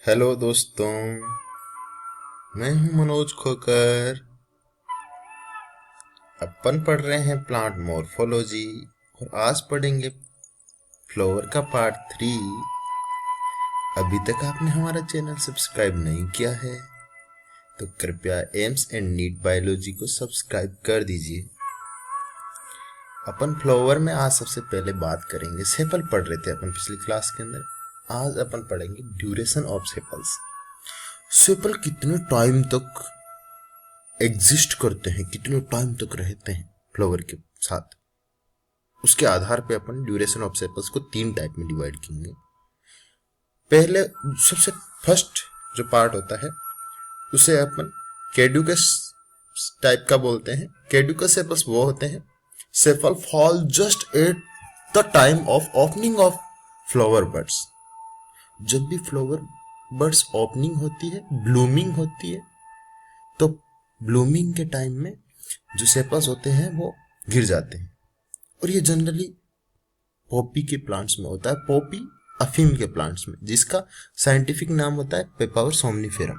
Hello दोस्तों, मैं हूं मनोज खोकर। अपन पढ़ रहे हैं प्लांट मॉर्फोलॉजी और आज पढ़ेंगे फ्लावर का पार्ट 3। अभी तक आपने हमारा चैनल सब्सक्राइब नहीं किया है तो कृपया एम्स एंड नीट बायोलॉजी को सब्सक्राइब कर दीजिए। अपन फ्लावर में आज सबसे पहले बात करेंगे, सेपल पढ़ रहे थे अपन पिछली क्लास के अंदर। आज अपन पढ़ेंगे ड्यूरेशन ऑफ सेपल्स। सेपल कितने टाइम तक एग्जिस्ट करते हैं, कितने टाइम तक रहते हैं फ्लावर के साथ, उसके आधार पे अपन ड्यूरेशन ऑफ सेपल्स को 3 टाइप में डिवाइड करेंगे। पहले सबसे फर्स्ट जो पार्ट होता है उसे अपन कैड्यूकस टाइप का बोलते हैं। कैड्यूकस सेपल्स वो होते हैं sepal fall just at the time of opening of flower buds. जब भी फ्लावर बड्स ओपनिंग होती है, ब्लूमिंग होती है, तो ब्लूमिंग के टाइम में जो सेपल्स होते हैं वो गिर जाते हैं। और ये जनरली पॉपी के प्लांट्स में होता है, पॉपी अफीम के प्लांट्स में, जिसका साइंटिफिक नाम होता है पेपावर सोमनिफेरम।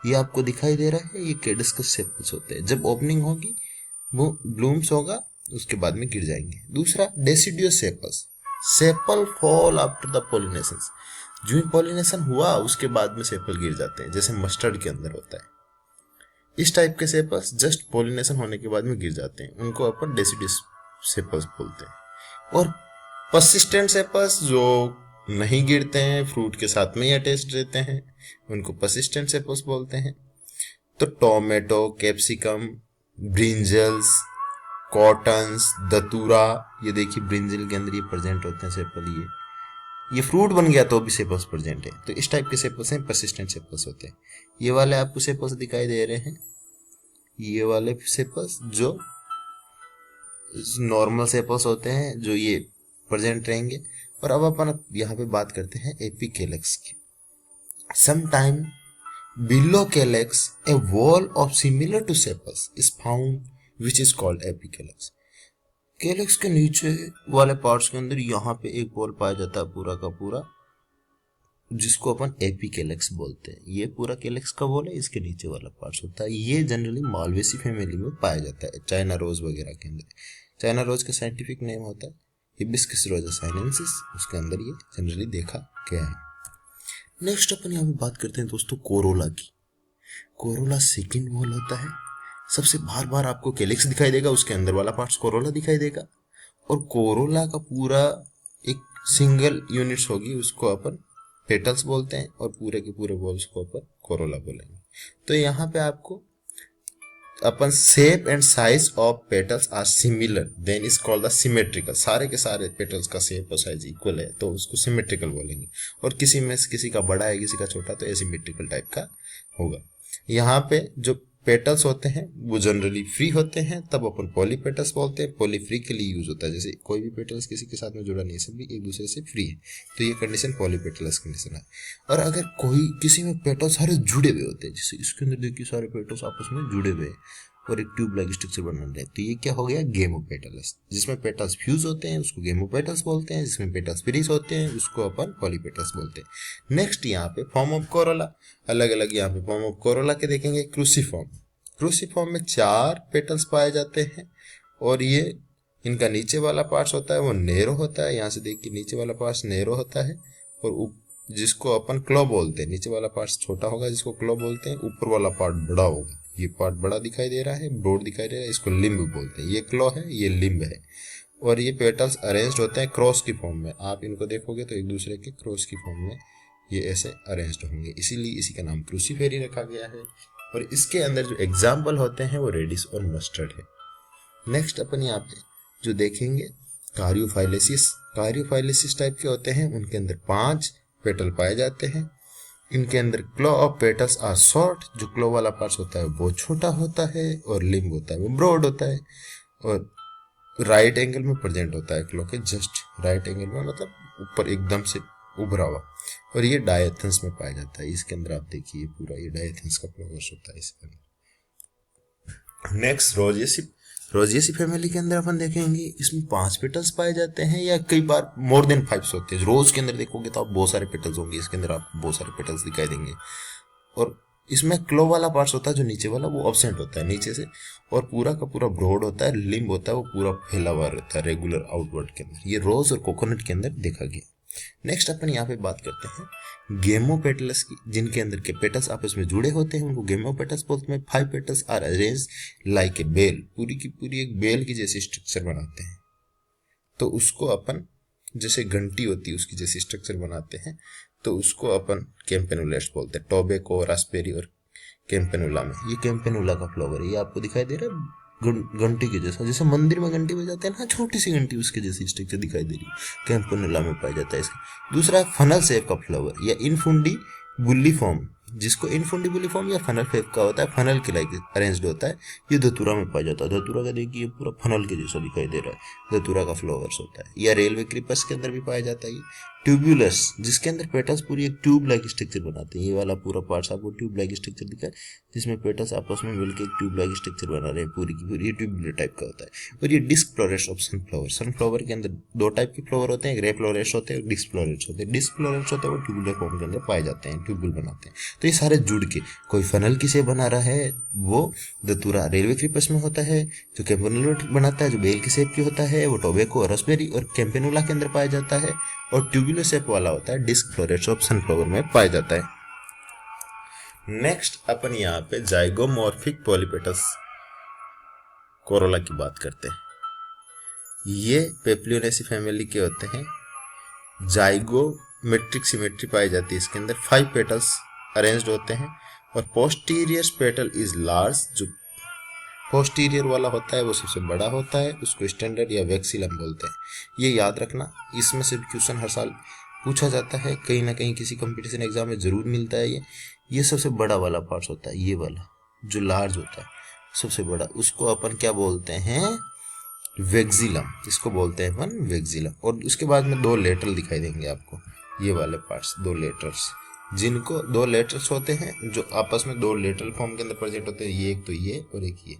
ये आपको दिखाई दे रहा है, ये कैडस्कस सेपल्स होते हैं। जब ओपनिंग होगी वो ब्लूम्स होगा, उसके बाद में गिर जाएंगे। दूसरा deciduous sepals, sepal fall after the pollination. जो ही पॉलिनेशन हुआ उसके बाद में सेपल गिर जाते हैं, जैसे मस्टर्ड के अंदर होता है। इस टाइप के सेपल्स जस्ट पॉलिनेशन होने के बाद में गिर जाते हैं, उनको अपन डेसिडियस सेपल्स बोलते हैं। और पर्सिस्टेंट सेपल्स जो नहीं गिरते हैं, फ्रूट के साथ में ही अटैच्ड रहते हैं, उनको पर्सिस्टेंट सेपल्स बोलते हैं। तो टोमेटो, कैप्सिकम, ब्रिंजल्स, कॉटन्स, दतूरा, ये देखिए ब्रिंजल के अंदर ये प्रेजेंट होते हैं सेपल। ये फ्रूट बन गया तो भी सेपल्स प्रेजेंट है। तो इस टाइप के सेपल्स हैं, पर्सिस्टेंट सेपल्स होते हैं। ये वाले आपको सेपल्स दिखाई दे रहे हैं, ये वाले सेपल्स जो नॉर्मल सेपल्स होते हैं, जो ये प्रेजेंट रहेंगे। और अब अपन यहाँ पे बात करते हैं एपिकेलेक्स की। Some time below calyx a whorl of similar to sepals is found which is called epicalyx. Calyx के नीचे वाले पार्ट्स के अंदर यहाँ पे एक वॉल पाया जाता है पूरा का पूरा, जिसको अपन एपिकेलेक्स बोलते हैं। ये पूरा कैलेक्स का वॉल है, इसके नीचे वाला पार्ट्स होता है। ये जनरली मालवेसी फैमिली में पाया जाता है, चाइना रोज वगैरह के अंदर। चाइना रोज का साइंटिफिक नेम होता है हिबिस्कस रोजा साइनेंसिस, उसके अंदर ये जनरली देखा गया है। नेक्स्ट अपन यहाँ पे बात करते हैं दोस्तों कोरोला की। कोरोला सेकेंड वॉल होता है। सबसे बार बार आपको कैलेक्स दिखाई देगा, उसके अंदर वाला पार्ट्स कोरोला दिखाई देगा। और कोरोला का पूरा एक सिंगल यूनिट्स होगी, उसको अपन पेटल्स बोलते हैं, और पूरे के पूरे वॉल्स को अपन कोरोला बोलेंगे। तो यहाँ पे आपको अपन shape and size of petals are similar then is called the symmetrical. सारे के सारे पेटल्स का शेप और साइज इक्वल है तो उसको सिमेट्रिकल बोलेंगे। और किसी में किसी का बड़ा है किसी का छोटा, तो एसिमेट्रिकल टाइप का होगा। यहाँ पे जो पेटल्स होते हैं वो जनरली फ्री होते हैं, तब अपन पॉलीपेटल्स बोलते हैं। पॉली फ्री के लिए यूज होता है, जैसे कोई भी पेटल्स किसी के साथ में जुड़ा नहीं है, सभी एक दूसरे से फ्री है, तो ये कंडीशन पॉलीपेटल्स कंडीशन है। और अगर कोई किसी में पेटल्स सारे जुड़े हुए होते हैं, जैसे इसके अंदर देखिए सारे पेटल्स आपस में जुड़े हुए हैं और एक ट्यूब लाइक स्ट्रक्चर बना रहे, तो ये क्या हो गया, गेमोपेटल्स। जिसमें पेटल्स फ्यूज होते हैं उसको गेमोपेटल्स बोलते हैं, जिसमें पेटल्स फ्रीज होते हैं उसको अपन पॉलीपेटल्स बोलते हैं। नेक्स्ट यहाँ पे फॉर्म ऑफ कोरोला, अलग अलग यहाँ पे फॉर्म ऑफ कोरोला के देखेंगे। क्रूसीफॉर्म, क्रूसीफॉर्म में 4 पेटल्स पाए जाते हैं, और ये इनका नीचे वाला पार्ट्स होता है वो नैरो होता है। यहाँ से देखिए नीचे वाला पार्ट्स नैरो होता है, और जिसको अपन क्लो बोलते हैं, नीचे वाला पार्ट छोटा होगा जिसको क्लो बोलते हैं, ऊपर वाला पार्ट बड़ा होगा। ये पार्ट बड़ा दिखाई दे रहा है, ब्रॉड दिखाई दे रहा है, इसको लिम्ब बोलते हैं। ये क्लो है, ये लिम्ब है। और ये पेटल्स अरेंज्ड होते हैं क्रॉस की फॉर्म में। आप इनको देखोगे तो एक दूसरे के क्रॉस की फॉर्म में ये ऐसे अरेंज्ड होंगे, इसीलिए इसी का नाम क्रूसीफेरी रखा गया है। और इसके अंदर जो एग्जाम्पल होते हैं वो रेडिस और मस्टर्ड है। नेक्स्ट अपन यहाँ पे जो देखेंगे कारियोफाइलेसिस। कारियोफाइलेसिस टाइप के होते हैं, उनके अंदर 5 पेटल पाए जाते हैं। इनके अंदर क्लो ऑफ पेटल्स आर शॉर्ट, जो क्लो वाला पार्ट होता है वो छोटा होता है, और लिम्ब होता है वो ब्रॉड होता है, और राइट एंगल में प्रेजेंट होता है, क्लो के जस्ट राइट एंगल में, मतलब ऊपर एकदम से उभरा हुआ। और ये डायथेंस में पाया जाता है। इसके अंदर आप देखिए पूरा ये डायथेंस का फ्लावर्स होता है इसके अंदर। नेक्स्ट रोजेसी, रोजिएसी फैमिली के अंदर अपन देखेंगे इसमें 5 पेटल्स पाए जाते हैं या कई बार मोर देन 5 होते हैं। रोज के अंदर देखोगे तो आप बहुत सारे पेटल्स होंगे, इसके अंदर आपको बहुत सारे पेटल्स दिखाई देंगे। और इसमें क्लो वाला पार्ट होता है जो नीचे वाला, वो एब्सेंट होता है नीचे से, और पूरा का पूरा ब्रॉड होता है, लिम्ब होता है वो पूरा फैला हुआ रहता है रेगुलर आउटवर्ड के अंदर। ये रोज और कोकोनट के अंदर देखा गया। नेक्स्ट अपन यहाँ पे बात करते हैं गेमोपेटल्स की, जिनके अंदर के पेटल्स आपस में जुड़े होते हैं, उनको गेमोपेटल्स बोलते हैं। 5 petals are arrange like a bell, पूरी की पूरी एक बेल की जैसी स्ट्रक्चर बनाते हैं। तो उसको अपन जैसे घंटी होती है उसकी जैसी स्ट्रक्चर बनाते हैं, तो उसको अपन कैम्पेनुलेट्स बोलते हैं। टोबैको, रास्पबेरी और कैम्पेनुला में, ये कैम्पेनुला का फ्लावर है, ये आपको दिखाई दे रहा है घंटी के जैसा, जैसे मंदिर में घंटी बजाते हैं ना, छोटी सी घंटी उसके जैसी स्ट्रक्चर दिखाई दे रही है, कैम्पेनुला में पाया जाता है इसका। दूसरा है फनल शेप का फ्लावर या इनफुंडिबुलिफॉर्म, जिसको इनफुंडिबुलिफॉर्म या फनल शेप का होता है, फनल के लाइक अरेंज्ड होता है। ये धतूरा में पाया जाता है। धतूरा का देखिए पूरा फनल के जैसा दिखाई दे रहा है, धतूरा का फ्लावर्स होता है। या रेलवे क्रीपर्स के अंदर भी पाया जाता है। ट्यूबुलस, जिसके अंदर पेटल्स पूरी एक ट्यूब लाइक स्ट्रक्चर बनाते हैं। ये वाला पूरा पार्ट आपको ट्यूब लाइक स्ट्रक्चर दिखा है, जिसमें पेटल्स आपस में मिलकर एक ट्यूब लाइक स्ट्रक्चर बना रहे हैं पूरी की पूरी, ये ट्यूबुलर टाइप का होता है। और ये disc florets of sunflower, sunflower के अंदर 2 टाइप के फ्लावर होते हैं, ग्रे फ्लोरेट्स होते हैं और डिस्क फ्लोरेट्स होते हैं। डिस्क फ्लोरेट्स होते हैं वो ट्यूबुलर फॉर्म के अंदर पाए जाते हैं, ट्यूबुल बनाते हैं। तो ये सारे जुड़ के कोई फनल की शेप बना रहा है, वो धतूरा रेलवे क्रीपर्स में होता है। जो कैम्पेनुला बनाता है जो बेल की शेप की होता है, वो टोबैको, रास्पबेरी और कैम्पेनुला के अंदर पाया जाता है। और ट्यूबुलर शेप वाला होता है डिस्क फ्लोरेट्स ऑफ सनफ्लावर में पाया जाता है। नेक्स्ट अपन यहाँ पे जाइगोमॉर्फिक पॉलीपेटस कोरोला की बात करते हैं। ये पेप्लियोनेसी फैमिली के होते हैं। जाइगोमेट्रिक सिमेट्री पाई जाती है इसके अंदर। 5 पेटल्स अरेंज्ड होते हैं और पोस्टीरियर पेटल इज लार्ज, जो पोस्टीरियर वाला होता है वो सबसे बड़ा होता है, उसको स्टैंडर्ड या वैक्सीलम बोलते हैं। ये याद रखना, इसमें से क्वेश्चन हर साल पूछा जाता है, कहीं ना कहीं किसी कंपटीशन एग्जाम में जरूर मिलता है। ये सबसे बड़ा वाला पार्ट होता है, ये वाला जो लार्ज होता है सबसे बड़ा, उसको अपन क्या बोलते हैं, वैक्सीलम, इसको बोलते हैं अपन वैक्सीलम। और उसके बाद में 2 लेटरल दिखाई देंगे आपको, ये वाले पार्ट्स 2 लेटर्स, जिनको 2 लेटर्स होते हैं जो आपस में 2 लेटरल फॉर्म के अंदर प्रेजेंट होते हैं, ये एक तो ये और एक ये।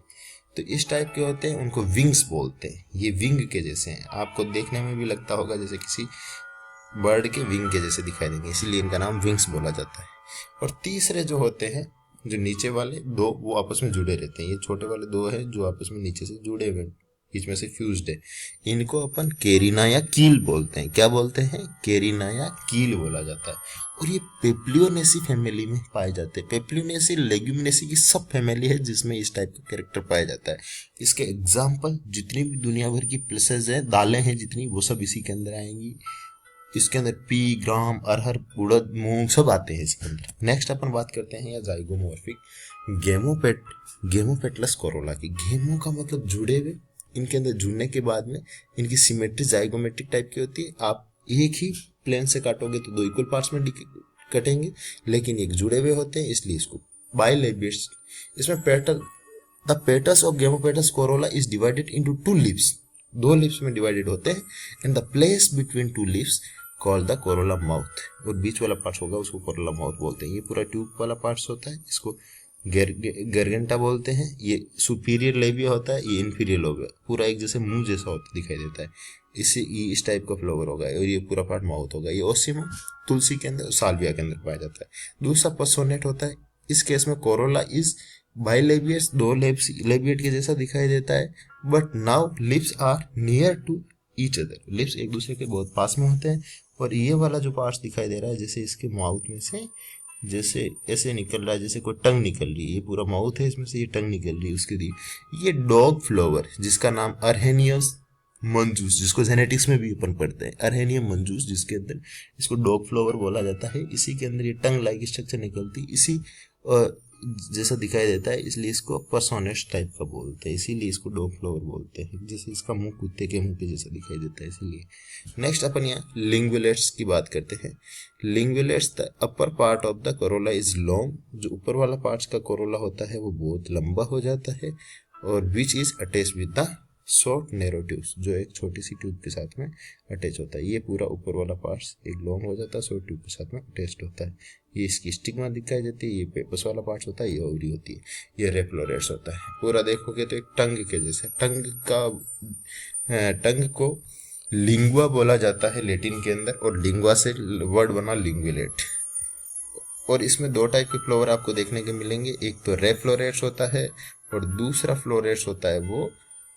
तो इस टाइप के होते हैं, उनको विंग्स बोलते हैं। ये विंग के जैसे हैं, आपको देखने में भी लगता होगा जैसे किसी बर्ड के विंग के जैसे दिखाई देंगे, इसीलिए इनका नाम विंग्स बोला जाता है। और तीसरे जो होते हैं, जो नीचे वाले 2, वो आपस में जुड़े रहते हैं। ये छोटे वाले 2 हैं जो आपस में नीचे से जुड़े हुए, बीच में से फ्यूज्ड है। इनको अपन केरिना या कील बोलते हैं। क्या बोलते हैं, केरिना या कील बोला जाता है। और ये पेप्लियोनेसी फैमिली में पाए जाते हैं। पेप्लियोनेसी लेग्यूमिनेसी की सब फैमिली है जिसमें इस टाइप का कैरेक्टर पाया जाता है। इसके एग्जाम्पल जितनी भी दुनिया भर की पल्सेस हैं, दालें हैं जितनी, वो सब इसी के अंदर आएंगी। इसके अंदर पी, ग्राम, अरहर, उड़द, मूंग सब आते हैं इसके अंदर। नेक्स्ट अपन बात करते हैं या जाइगोमॉर्फिक गेमोपेटलस कोरोला की। गेमो का मतलब जुड़े हुए, इनके अंदर जुड़ने के बाद में इनकी सिमेट्री जाइगोमेट्रिक टाइप की होती है। आप एक ही प्लेन से काटोगे तो 2 इक्वल पार्ट्स में कटेंगे, लेकिन एक जुड़े हुए होते हैं, इसलिए इसको बाइलेबियट्स। इसमें the petals of gamopetalous corolla is divided into 2 leaves, 2 leaves में डिवाइडेड होते हैं। And the place between 2 leaves called the corolla mouth, और बीच वाला पार्ट होगा उसको कोरोला माउथ बोलते हैं। ये पूरा ट्यूब वाला पार्ट होता है, इसको गरगेंटा बोलते हैं। ये सुपीरियर लेबिया होता है, ये इन्फीरियर लोबिया, पूरा एक जैसे मुंह जैसा होता दिखाई देता है, इससे ये इस टाइप का फ्लावर होगा। और ये पूरा पार्ट माउथ होगा। ये ओसिमम तुलसी के अंदर, साल्विया के अंदर पाया जाता है। दूसरा पर्सोनेट होता है, इस केस में कोरोला इज बाइलेबियस, 2 लेबिएट के जैसा दिखाई देता है, but now lips are near to each other, lips एक दूसरे के बहुत पास में होते हैं। और ये वाला जो पार्ट दिखाई दे रहा है, जैसे इसके माउथ में से जैसे ऐसे निकल रहा है, जैसे कोई टंग निकल रही है, ये पूरा माउथ है, इसमें से ये टंग निकल रही है उसके लिए। ये डॉग फ्लावर, जिसका नाम अर्हेनियस मंजूस, जिसको जेनेटिक्स में भी अपन पढ़ते हैं, अर्हेनियम मंजूस, जिसके अंदर इसको डॉग फ्लावर बोला जाता है। इसी के अंदर ये टंग लाइक स्ट्रक्चर निकलती, इसी जैसा दिखाई देता है, इसलिए इसको पर्सोनेट टाइप का बोलते हैं, इसीलिए इसको डॉग फ्लावर बोलते हैं। जैसे इसका मुंह कुत्ते के मुंह के जैसा दिखाई देता है, इसीलिए। नेक्स्ट अपन यहाँ लिंगुलेट्स की बात करते हैं। Ligulates, the upper part of the corolla is long, जो ऊपर वाला पार्ट का कोरोला होता है वो बहुत लंबा हो जाता है, और which is attach with the short narrow tubes, जो एक छोटी सी ट्यूब के साथ में अटैच होता है। ये पूरा ऊपर वाला पार्ट्स एक लॉन्ग हो जाता है, शॉर्ट ट्यूब के साथ में अटैच्ड होता है। ये इसकी स्टिग्मा दिखाई देती है, ये पेपस वाला पार्ट्स होता है, ये ओवरी होती है, ये रेफ्लोरेट्स होता है। पूरा देखोगे तो एक टंग के जैसे, टंग को लिंगुआ बोला जाता है लैटिन के अंदर, और लिंगुआ से वर्ड बना लिंगुलेट। और इसमें दो टाइप के फ्लोवर आपको देखने के मिलेंगे, एक तो रे फ्लोरेट्स होता है और दूसरा फ्लोरेट्स होता है वो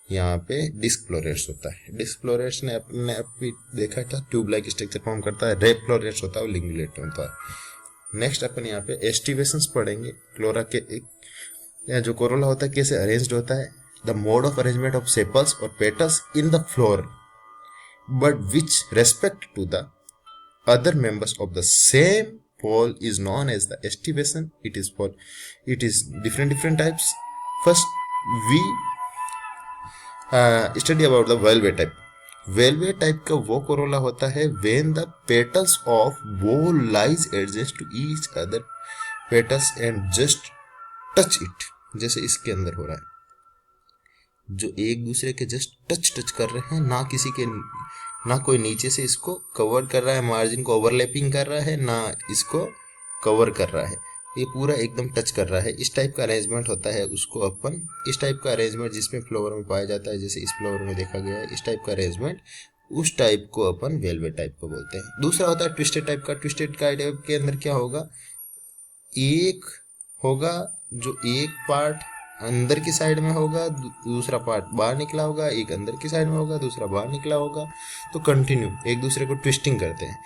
यहाँ पे डिस्क फ्लोरेट्स होता है। डिस्क फ्लोरेट्स ने अपने अभी देखा था ट्यूब लाइक स्ट्रक्चर फॉर्म करता है, रे फ्लोरेट्स होता है वो लिंगुलेट होता है। नेक्स्ट अपन यहाँ पे एस्टिवेशंस पढ़ेंगे। फ्लोरा के एक जो कोरोला होता है कैसे अरेंज्ड होता है, the mode of arrangement of sepals और petals in the flower but which respect to the other members of the same pole is known as the estivation. It is different types. First we study about the valve type. Valve type का वो corolla होता है when the petals of bowl lies adjacent to each other petals and just touch it, जैसे इसके अंदर हो रहा है, जो एक दूसरे के जस्ट टच कर रहे हैं, ना कोई नीचे से इसको कवर कर रहा है, मार्जिन को ओवरलैपिंग कर रहा है, ना इसको कवर कर रहा है, ये पूरा एकदम टच कर रहा है। इस टाइप का अरेंजमेंट होता है, उसको अपन इस टाइप का अरेंजमेंट जिसमें फ्लावर में पाया जाता है, जैसे इस फ्लावर में देखा गया है, इस टाइप का अरेंजमेंट, उस टाइप को अपन वेलवेट टाइप को बोलते हैं। दूसरा होता है ट्विस्टेड टाइप का। ट्विस्टेड टाइप के अंदर क्या होगा, एक होगा जो एक पार्ट अंदर की साइड में होगा, दूसरा पार्ट बाहर निकला होगा, एक अंदर की साइड में होगा, दूसरा बाहर निकला होगा, तो कंटिन्यू एक दूसरे को ट्विस्टिंग करते हैं।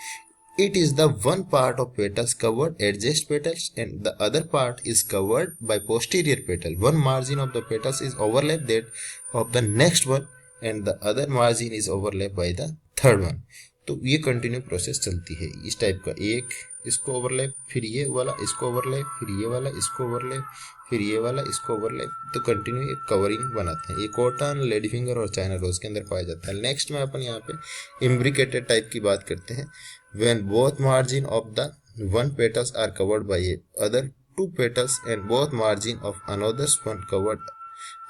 It is the one part of petals covered adjacent petals and the other part is covered by posterior petal. One margin of the petals is overlapped that of the next one and the other margin is overlapped by the third one. तो ये continue process चलती है इस type का, एक इसको overlap, फिर ये वाला इसको ओवरलैप, फिर ये वाला इसको ओवरलैप, फिर ये वाला इसको ओवरलैप, तो कंटिन्यू एक कवरिंग बनाते हैं। ये कॉटन, लेडी फिंगर और चाइना रोज के अंदर पाया जाता है। नेक्स्ट में अपन यहाँ पे इम्ब्रिकेटेड टाइप की बात करते हैं। When both margin of the one petals are covered by a other two petals and both margin of another's one covered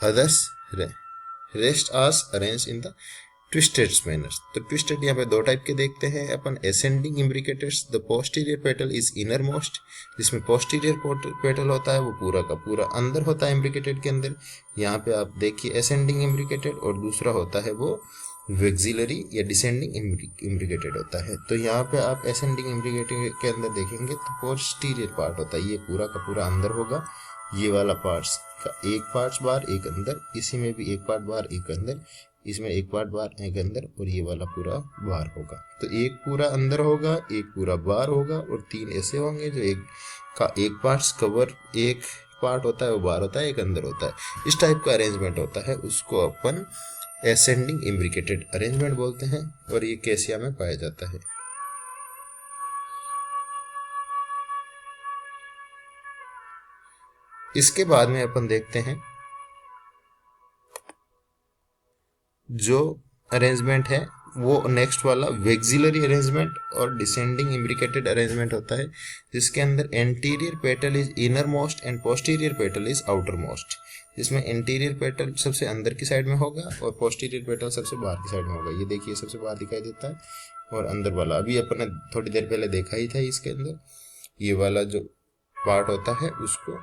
others rest as arranged in the twisted manner. तो twisted यहाँ पे दो type के देखते हैं अपन, ascending imbricators. The posterior petal is innermost, जिसमें posterior petal होता है वो पूरा का पूरा अंदर होता है imbricated के अंदर। यहाँ पे आप देखिए ascending imbricated, और दूसरा होता है वो वेक्सिलरी या डिसेंडिंग इम्ब्रिकेटेड होता है। तो यहाँ पे आप असेंडिंग इम्ब्रिकेटेड के अंदर देखेंगे तो पोस्टीरियर पार्ट होता है, ये पूरा का पूरा अंदर होगा, ये वाला पार्ट्स का एक पार्ट बाहर एक अंदर, इसी में भी एक पार्ट बाहर एक अंदर, इसमें एक पार्ट बाहर एक अंदर, और ये वाला पूरा बाहर होगा। तो एक पूरा अंदर होगा, एक पूरा बाहर होगा, और तीन ऐसे होंगे जो एक का एक पार्ट्स कवर, एक पार्ट होता है वो बाहर होता है, एक अंदर होता है। इस टाइप का अरेंजमेंट होता है, उसको अपन एसेंडिंग इम्ब्रिकेटेड अरेंजमेंट बोलते हैं, और ये कैसिया में पाया जाता है। इसके बाद में अपन देखते हैं जो अरेंजमेंट है वो नेक्स्ट वाला वेक्सिलरी अरेंजमेंट और डिसेंडिंग इम्ब्रिकेटेड अरेंजमेंट होता है, जिसके अंदर anterior petal is inner most and posterior petal is outer most. जिसमें एंटीरियर पेटल सबसे अंदर की साइड में होगा और पोस्टीरियर पेटल सबसे बाहर की साइड में होगा। ये देखिए सबसे बाहर दिखाई देता है, और अंदर वाला अभी अपन ने थोड़ी देर पहले देखा ही था। इसके अंदर ये वाला जो पार्ट होता है उसको,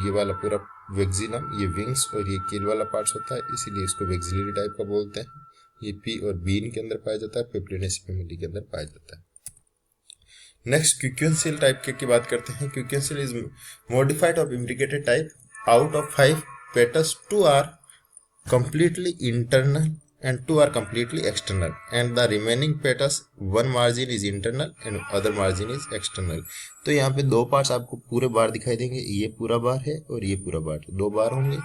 ये वाला पूरा वेक्सिलम, ये विंग्स और ये कील वाला पार्ट होता है, इसीलिए इसको वेक्सिलरी टाइप का बोलते हैं। ये पी और बीन के अंदर पाया जाता है, पेप्लिनेसी फैमिली के अंदर पाया जाता है। नेक्स्ट क्यूकेंसिल टाइप की बात करते हैं। Quincuncial is modified of imbricated type. Out of 5 petals 2 are completely internal and 2 are completely external, and the remaining petals one margin is internal and other margin is external. तो यहाँ पे दो parts आपको पूरे बार दिखाई देंगे, ये पूरा बार है और ये पूरा बार, दो बार होंगे,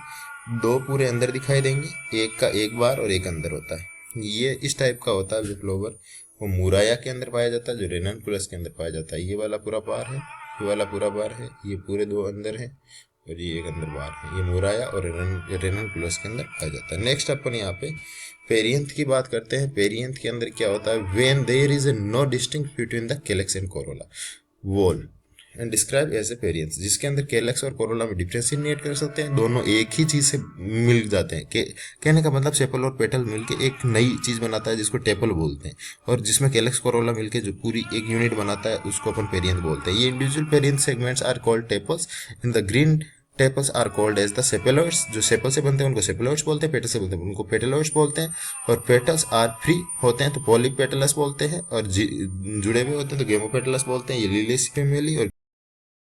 दो पूरे अंदर दिखाई देंगे, एक का एक बार और एक अंदर होता है। ये इस टाइप का होता है जो फ्लोवर वो मुराया के अंदर पाया जाता है, जो रेननकुलस के अंदर पाया जाता है। ये वाला पूरा बार है, ये वाला पूरा बार है, ये पूरे दो अंदर है और ये एक अंदर बार है। ये मुराया और रेननकुलस के अंदर पाया जाता है। नेक्स्ट अपन यहाँ पे पेरियंथ की बात करते हैं। पेरियंथ के अंदर क्या होता है, when there is no distinct between the calyx and corolla wall. And describe as a perianth, जिसके अंदर कैलक्स और कोरोला में डिफ्रेंशिएट कर सकते हैं, दोनों एक ही चीज से मिल जाते हैं। कहने का मतलब सेपल और पेटल मिलके एक नई चीज बनाता है जिसको टेपल बोलते हैं, और जिसमें कैलक्स कोरोला मिलके जो पूरी एक यूनिट बनाता है उसको अपन पेरियंस बोलते हैं। ये individual perianth segments are called tepals. In the green tepals are called as the sepaloids, जो सेपल से बनते हैं उनको सेपेलोइड्स बोलते हैं, पेटल से बनते हैं उनको पेटेलोइड्स बोलते हैं। और पेटल्स आर फ्री होते हैं तो पॉलीपेटलस बोलते हैं, और जुड़े हुए होते हैं तो गेमोपेटलस बोलते हैं। ये लीली फैमिली और